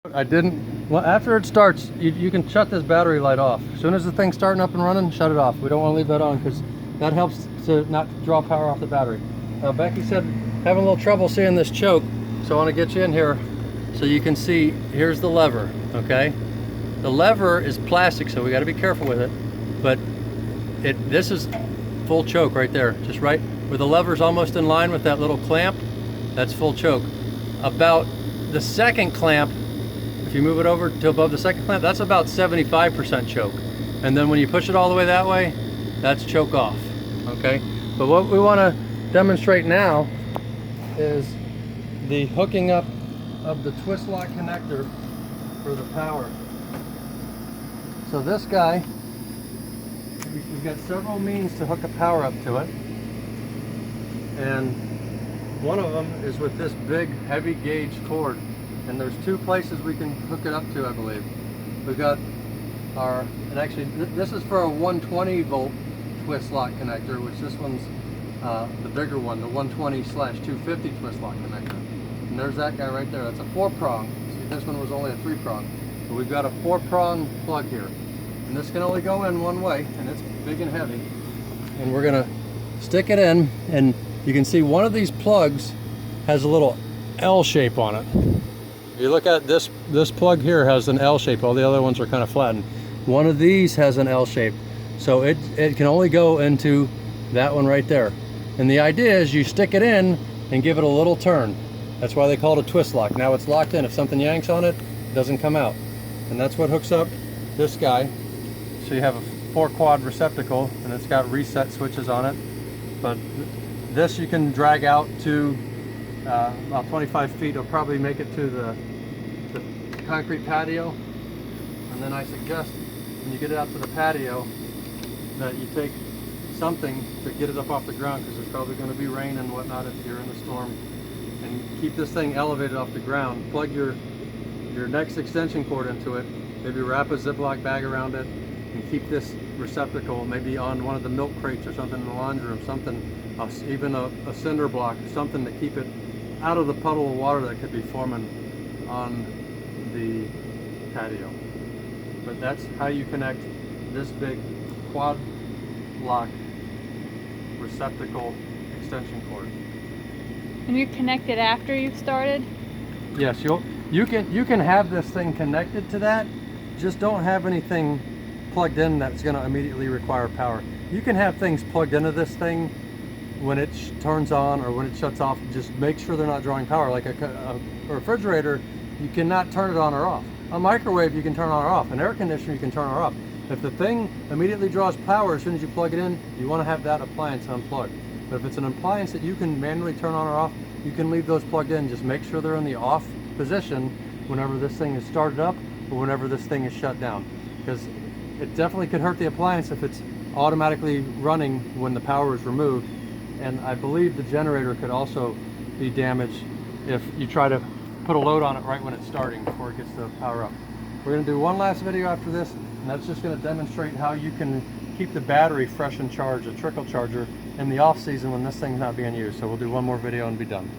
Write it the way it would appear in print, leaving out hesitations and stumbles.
I didn't. Well, after it starts, you can shut this battery light off. As soon as the thing's starting up and running, shut it off. We don't want to leave that on because that helps to not draw power off the battery. Becky said having a little trouble seeing this choke, so I want to get you in here so you can see. Here's the lever, okay? The lever is plastic, so we got to be careful with it. But this is full choke right there, just right where the lever's almost in line with that little clamp. That's full choke. About the second clamp, if you move it over to above the second clamp, that's about 75% choke. And then when you push it all the way that way, that's choke off, okay? But what we want to demonstrate now is the hooking up of the twist lock connector for the power. So this guy, we've got several means to hook a power up to it. And one of them is with this big heavy gauge cord. And there's two places we can hook it up to, I believe. We've got our, and actually this is for a 120 volt twist lock connector, which this one's the bigger one, the 120/250 twist lock connector. And there's that guy right there, that's a 4-prong. See, this one was only a 3-prong. But we've got a 4-prong plug here. And this can only go in one way, and it's big and heavy. And we're gonna stick it in, and you can see one of these plugs has a little L shape on it. If you look at this plug here has an L shape. All the other ones are kind of flattened. One of these has an L shape. So it can only go into that one right there. And the idea is you stick it in and give it a little turn. That's why they call it a twist lock. Now it's locked in. If something yanks on it, it doesn't come out. And that's what hooks up this guy. So you have a 4-quad receptacle, and it's got reset switches on it. But this you can drag out to about 25 feet. It'll probably make it to the concrete patio. And then I suggest when you get it out to the patio that you take something to get it up off the ground, because there's probably going to be rain and whatnot if you're in the storm. And keep this thing elevated off the ground. Plug your next extension cord into it. Maybe wrap a Ziploc bag around it and keep this receptacle maybe on one of the milk crates or something in the laundry room, something, even a cinder block, something to keep it out of the puddle of water that could be forming on the patio. But that's how you connect this big quad lock receptacle extension cord. And you connect it after you've started? Yes, you can have this thing connected to that. Just don't have anything plugged in that's going to immediately require power. You can have things plugged into this thing when it turns on or when it shuts off. Just make sure they're not drawing power. Like a refrigerator, you cannot turn it on or off. A microwave you can turn on or off. An air conditioner you can turn on or off. If the thing immediately draws power as soon as you plug it in, you want to have that appliance unplugged. But if it's an appliance that you can manually turn on or off, you can leave those plugged in. Just make sure they're in the off position whenever this thing is started up or whenever this thing is shut down. Because it definitely could hurt the appliance if it's automatically running when the power is removed. And I believe the generator could also be damaged if you try to put a load on it right when it's starting before it gets the power up. We're going to do one last video after this, and that's just going to demonstrate how you can keep the battery fresh and charged, a trickle charger, in the off season when this thing's not being used. So we'll do one more video and be done.